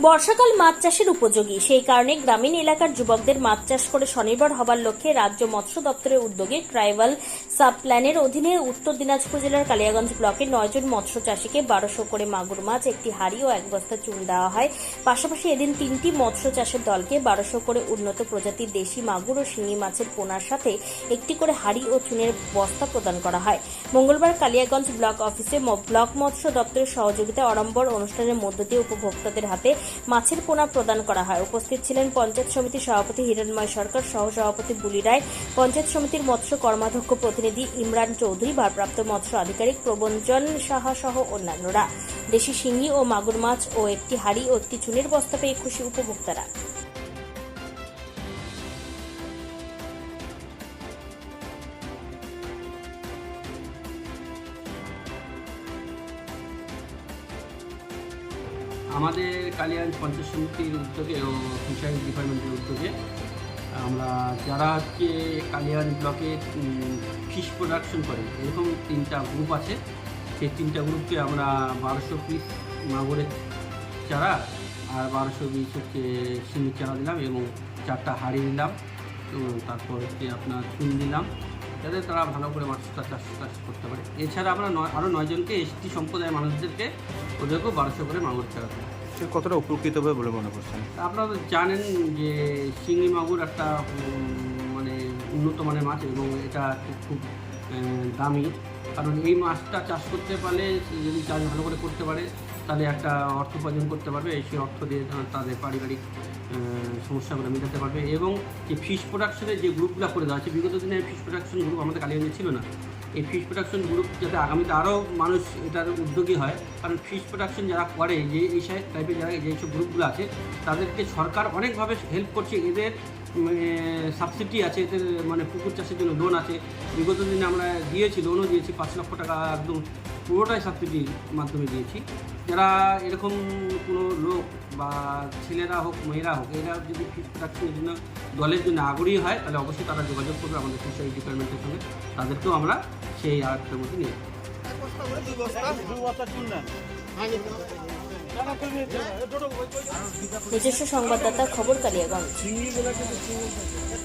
বর্ষাকাল মাছ চাষের উপযোগী, সেই কারণে গ্রামীণ এলাকার যুবকদের মাছ চাষ করে স্বনির্ভর হবার লক্ষ্যে রাজ্য মৎস্য দপ্তরের উদ্যোগে ট্রাইবাল সাব প্ল্যানের অধীনে উত্তর দিনাজপুর জেলার কালিয়াগঞ্জ ব্লকের 9 জন মৎস্য চাষীকে 1200 করে মাগুর মাছ, একটি হাড়ি ও 1 বস্তা চুন দেওয়া হয়। পাশাপাশি এদিন 3টি মৎস্য চাষের দলকে 1200 করে উন্নত প্রজাতির দেশি মাগুর ও শিঙি মাছের পোনার সাথে একটি করে হাড়ি ও চুনের বস্তা প্রদান করা হয়। মঙ্গলবার কালিয়াগঞ্জ ব্লক অফিসে ব্লক মৎস্য দপ্তরের সহযোগিতায় অড়ম্বর অনুষ্ঠানের মধ্য দিয়ে উপভোক্তাদের হাতে মাছের পোনা প্রদান করা হয়। উপস্থিত ছিলেন পঞ্চায়েত সমিতির সভাপতি হিরণময় সরকার, সহ সভাপতি বুলি রায়, পঞ্চায়েত সমিতির মৎস্য কর্মাধ্যক্ষ প্রতিনিধি ইমরান চৌধুরী, ভারপ্রাপ্ত মৎস্য আধিকারিক প্রবঞ্জন সাহা সহ অন্যান্যরা। দেশি শিঙি ও মাগুর মাছ ও একটি হাড়ি ও একটি চুনের বস্তা পেয়ে খুশি উপভোক্তারা। আমাদের কালিয়াগঞ্জ পঞ্চায়েত সমিতির উদ্যোগে ও ফিশারিজ ডিপার্টমেন্টের উদ্যোগে আমরা যারা হচ্ছে কালিয়াগঞ্জ ব্লকে ফিশ প্রোডাকশন করে এরকম 3টা গ্রুপ আছে, সেই 3টা গ্রুপকে আমরা 1200 পিস মাগুরের চারা আর 1200 পিস হচ্ছে শিঙির চারা দিলাম এবং 4টা হাঁড়ি দিলাম, তারপর হচ্ছে আপনার চুন দিলাম, যাতে তারা ভালো করে মাছটা চাষ করতে পারে। এছাড়া আমরা আরও 9 জনকে এসটি সম্প্রদায়ের মানুষদেরকে ওদেরকেও 1200 করে মাগুর চারা দেয়। কতটা উপকৃত হবে বলে মনে করছেন? আপনারা জানেন যে শিঙি মাগুর একটা মানে উন্নত মানের মাছ এবং এটা খুব দামি, কারণ এই মাছটা চাষ করতে পারলে যদি চাষ ভালো করে করতে পারে তাহলে একটা অর্থ উপার্জন করতে পারবে, সেই অর্থ দিয়ে তাদের পারিবারিক সমস্যাগুলো মেটাতে পারবে। এবং যে ফিশ প্রোডাকশনের যে গ্রুপগুলো করে দেওয়া আছে, বিগত দিনে ফিশ প্রোডাকশন গ্রুপ আমাদের কালিয়াগঞ্জে ছিল না। এই ফিশ প্রোডাকশন গ্রুপ যাতে আগামীতে আরও মানুষ এটার উদ্যোগী হয়, কারণ ফিশ প্রোডাকশন যারা করে যে এই টাইপের যারা যেসব গ্রুপগুলো আছে তাদেরকে সরকার অনেকভাবে হেল্প করছে। এদের সাবসিডি আছে, এদের মানে পুকুর চাষের জন্য লোন আছে, বিগত দিনে আমরা দিয়েছি, লোনও দিয়েছি 5 লক্ষ টাকা, একদম পুরোটাই সাবসিডির মাধ্যমে দিয়েছি। যারা এরকম কোনো লোক বা ছেলেরা হোক মেয়েরা হোক, এরা যদি ফিশ প্রোডাকশনের জন্য দলের জন্য আগ্রহী হয় তাহলে অবশ্যই তারা যোগাযোগ করবে আমাদের ফিশারি ডিপার্টমেন্টের সঙ্গে, তাদেরকেও আমরা সেই আর্টের মধ্যে নিয়ে নিজস্ব সংবাদদাতা, খবর কালিয়াগঞ্জ।